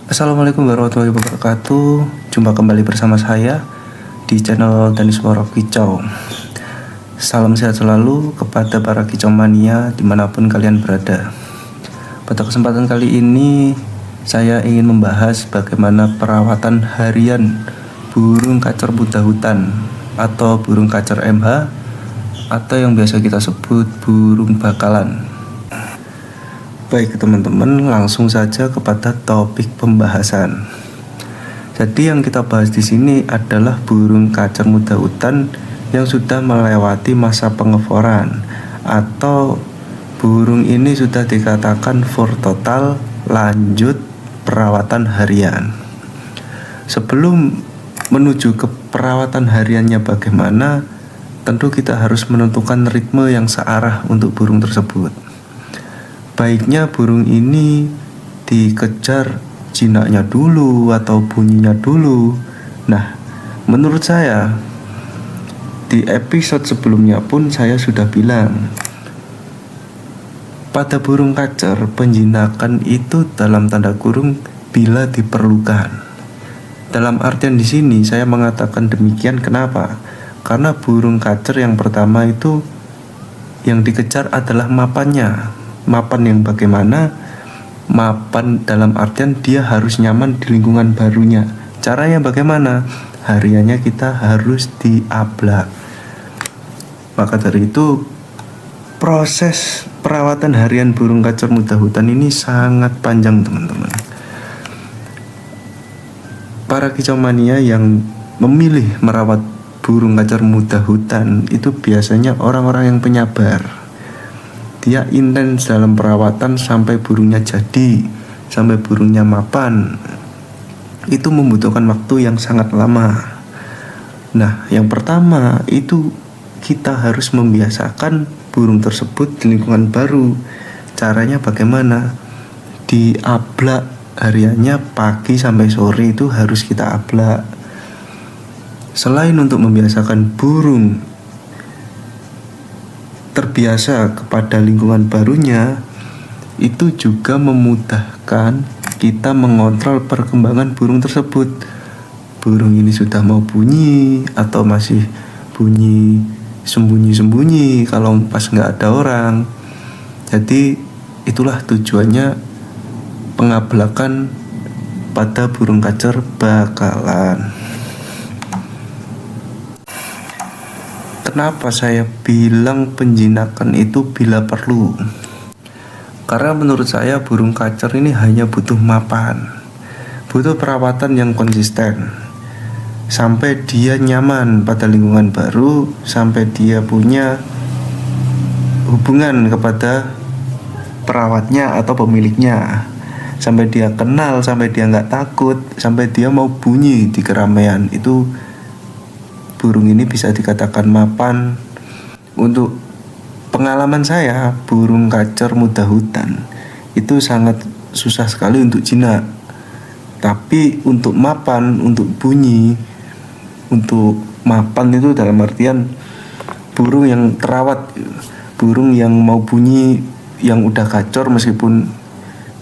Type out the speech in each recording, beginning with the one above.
Assalamualaikum warahmatullahi wabarakatuh. Jumpa kembali bersama saya di channel Danis Suara Kicau. Salam sehat selalu kepada para kicau mania dimanapun kalian berada. Pada kesempatan kali ini saya ingin membahas bagaimana perawatan harian burung kacer muda hutan atau burung kacer MH atau yang biasa kita sebut burung bakalan. Baik teman-teman, langsung saja kepada topik pembahasan. Jadi yang kita bahas di sini adalah burung kacer muda hutan yang sudah melewati masa pengeforan atau burung ini sudah dikatakan full total lanjut perawatan harian. Sebelum menuju ke perawatan hariannya bagaimana, tentu kita harus menentukan ritme yang searah untuk burung tersebut. Baiknya burung ini dikejar jinaknya dulu atau bunyinya dulu. Nah, menurut saya di episode sebelumnya pun saya sudah bilang, pada burung kacer penjinakan itu dalam tanda kurung bila diperlukan. Dalam artian di sini saya mengatakan demikian kenapa? Karena burung kacer yang pertama itu yang dikejar adalah mapannya. Mapan yang bagaimana? Mapan dalam artian dia harus nyaman di lingkungan barunya. Caranya bagaimana? Hariannya kita harus diablak. Maka dari itu proses perawatan harian burung kacer muda hutan ini sangat panjang teman-teman. Para kicau mania yang memilih merawat burung kacer muda hutan itu biasanya orang-orang yang penyabar. Dia intens dalam perawatan sampai burungnya jadi, sampai burungnya mapan. Itu membutuhkan waktu yang sangat lama. Nah, yang pertama itu kita harus membiasakan burung tersebut di lingkungan baru. Caranya bagaimana? Diablak hariannya pagi sampai sore itu harus kita ablak. Selain untuk membiasakan burung terbiasa kepada lingkungan barunya, itu juga memudahkan kita mengontrol perkembangan burung tersebut. Burung ini sudah mau bunyi atau masih bunyi sembunyi-sembunyi kalau pas nggak ada orang. Jadi itulah tujuannya pengablakan pada burung kacer bakalan. Kenapa saya bilang penjinakan itu bila perlu? Karena menurut saya burung kacer ini hanya butuh mapan, butuh perawatan yang konsisten sampai dia nyaman pada lingkungan baru, sampai dia punya hubungan kepada perawatnya atau pemiliknya, sampai dia kenal, sampai dia nggak takut, sampai dia mau bunyi di keramaian. Itu burung ini bisa dikatakan mapan. Untuk pengalaman saya, burung kacer muda hutan itu sangat susah sekali untuk jinak. Tapi untuk mapan, untuk bunyi, untuk mapan itu dalam artian burung yang terawat, burung yang mau bunyi, yang udah kacor meskipun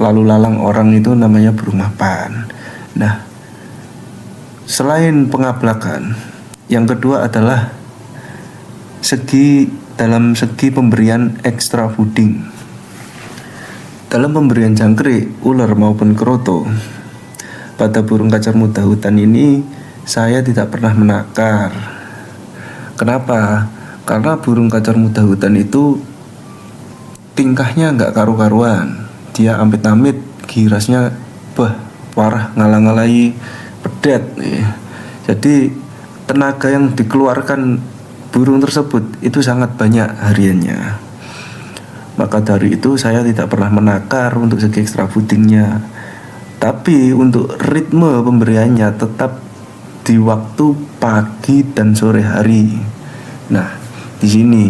lalu lalang orang, itu namanya burung mapan. Nah, selain pengablakan, yang kedua adalah dalam segi pemberian extra fooding. Dalam pemberian jangkrik, ular maupun keroto, pada burung kacer muda hutan ini saya tidak pernah menakar. Kenapa? Karena burung kacer muda hutan itu tingkahnya nggak karu-karuan. Dia amit-amit girasnya parah, ngalang-ngalai pedet. Jadi tenaga yang dikeluarkan burung tersebut itu sangat banyak hariannya. Maka dari itu saya tidak pernah menakar untuk segi extra foodingnya. Tapi untuk ritme pemberiannya tetap di waktu pagi dan sore hari. Nah, di sini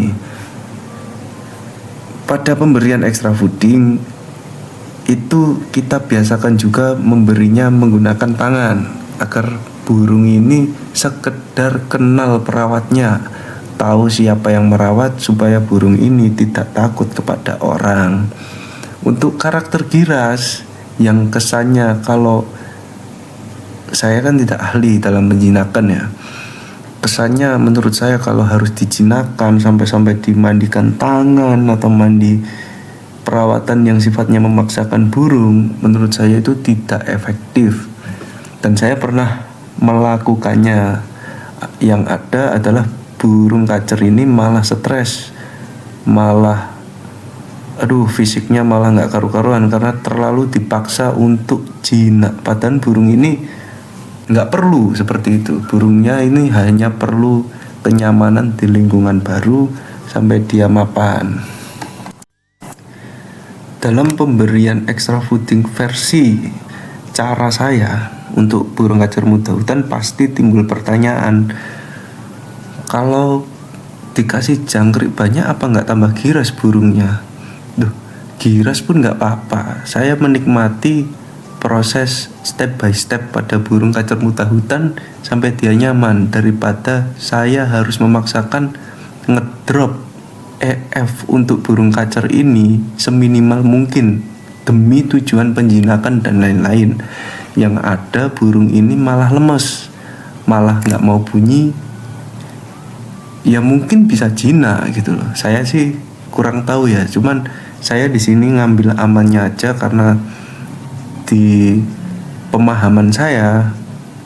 pada pemberian extra fooding itu kita biasakan juga memberinya menggunakan tangan agar burung ini sekedar kenal perawatnya, tahu siapa yang merawat supaya burung ini tidak takut kepada orang. Untuk karakter giras yang kesannya kalau saya kan tidak ahli dalam menjinakkan ya. Kesannya menurut saya kalau harus dijinakkan sampai-sampai dimandikan tangan atau mandi perawatan yang sifatnya memaksakan burung, menurut saya itu tidak efektif. Dan saya pernah melakukannya. Yang ada adalah burung kacer ini malah stres, malah fisiknya malah nggak karu-karuan karena terlalu dipaksa untuk jinak. Padahal burung ini nggak perlu seperti itu. Burungnya ini hanya perlu kenyamanan di lingkungan baru sampai dia mapan. Dalam pemberian extra fooding versi cara saya untuk burung kacer muda hutan, pasti timbul pertanyaan, kalau dikasih jangkrik banyak apa nggak tambah giras burungnya? Giras pun nggak apa-apa. Saya menikmati proses step by step pada burung kacer muda hutan sampai dia nyaman, daripada saya harus memaksakan ngedrop EF untuk burung kacer ini seminimal mungkin demi tujuan penjinakan dan lain-lain. Yang ada burung ini malah lemes, malah nggak mau bunyi. Ya mungkin bisa jinak gitu loh. Saya sih kurang tahu ya. Cuman saya di sini ngambil amannya aja karena di pemahaman saya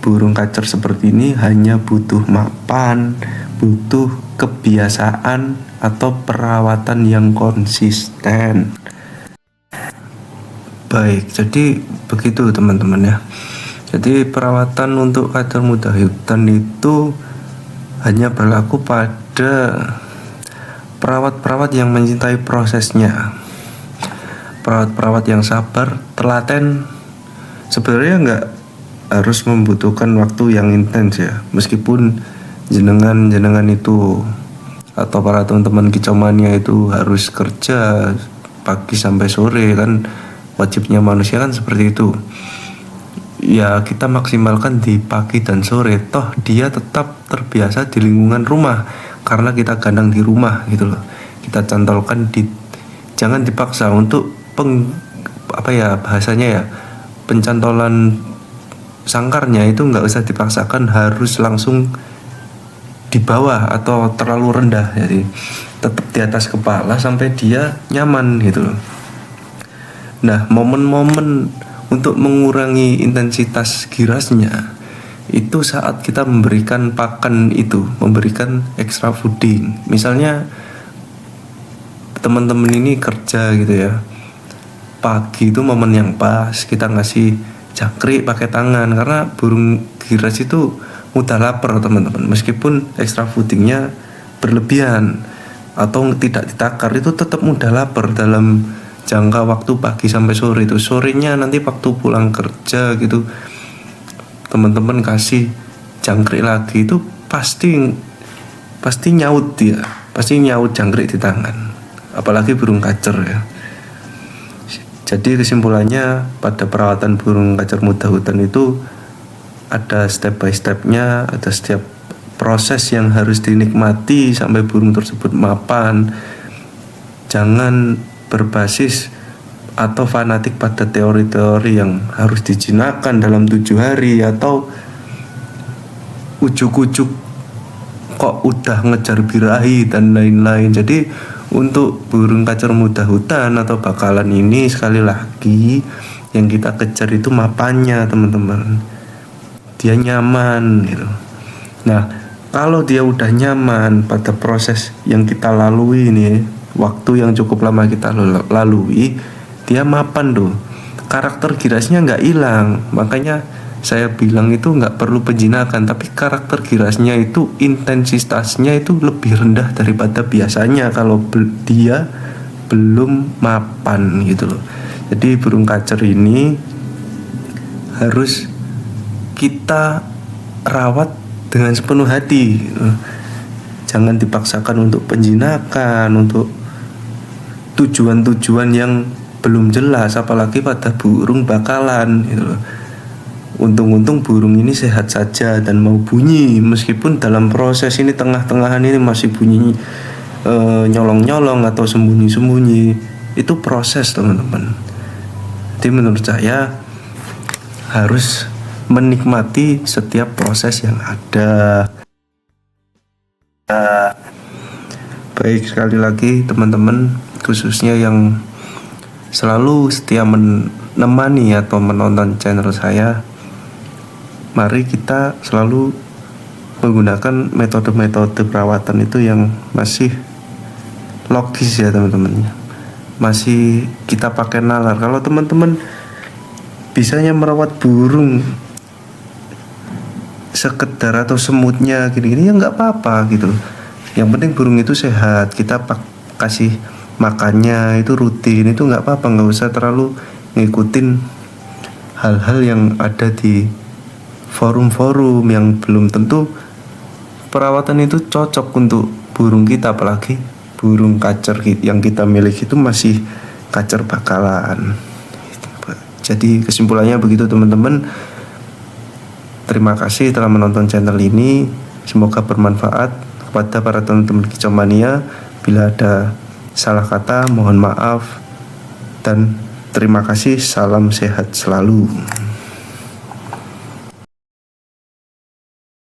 burung kacer seperti ini hanya butuh mapan, butuh kebiasaan atau perawatan yang konsisten. Baik, jadi begitu teman-teman ya. Jadi perawatan untuk kacer muda hutan itu hanya berlaku pada perawat-perawat yang mencintai prosesnya, perawat-perawat yang sabar, telaten. Sebenarnya nggak harus membutuhkan waktu yang intens ya, meskipun jenengan itu atau para teman-teman kicau mania itu harus kerja pagi sampai sore, kan wajibnya manusia kan seperti itu ya. Kita maksimalkan di pagi dan sore, toh dia tetap terbiasa di lingkungan rumah karena kita kandang di rumah gitu loh. Kita cantolkan jangan dipaksa untuk bahasanya ya, pencantolan sangkarnya itu nggak usah dipaksakan harus langsung di bawah atau terlalu rendah. Jadi tetap di atas kepala sampai dia nyaman gitu loh. Nah, momen-momen untuk mengurangi intensitas girasnya itu saat kita memberikan pakan itu, memberikan extra fooding. Misalnya teman-teman ini kerja gitu ya, pagi itu momen yang pas kita ngasih jangkrik pakai tangan, karena burung giras itu mudah lapar teman-teman. Meskipun extra foodingnya berlebihan atau tidak ditakar, itu tetap mudah lapar dalam jangka waktu pagi sampai sore. Itu sorenya nanti waktu pulang kerja gitu, teman-teman kasih jangkrik lagi, itu pasti nyaut dia, pasti nyaut jangkrik di tangan, apalagi burung kacer ya. Jadi kesimpulannya, pada perawatan burung kacer muda hutan itu ada step by stepnya, ada setiap proses yang harus dinikmati sampai burung tersebut mapan. Jangan berbasis atau fanatik pada teori-teori yang harus dijinakkan dalam 7 hari atau ujuk-ujuk kok udah ngejar birahi dan lain-lain. Jadi untuk burung kacer muda hutan atau bakalan ini, sekali lagi yang kita kejar itu mapannya teman-teman, dia nyaman gitu. Nah, kalau dia udah nyaman pada proses yang kita lalui ini, waktu yang cukup lama kita lalui, dia mapan tuh, karakter girasnya nggak hilang. Makanya saya bilang itu nggak perlu penjinakan, tapi karakter girasnya itu, intensitasnya itu lebih rendah daripada biasanya kalau dia belum mapan gitu loh. Jadi burung kacer ini harus kita rawat dengan sepenuh hati gitu. Jangan dipaksakan untuk penjinakan, untuk tujuan-tujuan yang belum jelas, apalagi pada burung bakalan gitu loh. Untung-untung burung ini sehat saja dan mau bunyi, meskipun dalam proses ini tengah-tengahan ini masih bunyi nyolong-nyolong atau sembunyi-sembunyi. Itu proses teman-teman. Jadi menurut saya harus menikmati setiap proses yang ada. Baik, sekali lagi teman-teman, khususnya yang selalu setia menemani atau menonton channel saya, mari kita selalu menggunakan metode-metode perawatan itu yang masih logis ya teman-teman. Masih kita pakai nalar. Kalau teman-teman bisanya merawat burung sekedar atau semutnya gini-gini ya nggak apa-apa gitu. Yang penting burung itu sehat, kita kasih makannya itu rutin, itu nggak apa-apa, nggak usah terlalu ngikutin hal-hal yang ada di forum-forum yang belum tentu perawatan itu cocok untuk burung kita, apalagi burung kacer yang kita miliki itu masih kacer bakalan. Jadi kesimpulannya begitu teman-teman. Terima kasih telah menonton channel ini, semoga bermanfaat. Kepada para teman-teman Kicau Mania, bila ada salah kata mohon maaf, dan terima kasih. Salam sehat selalu.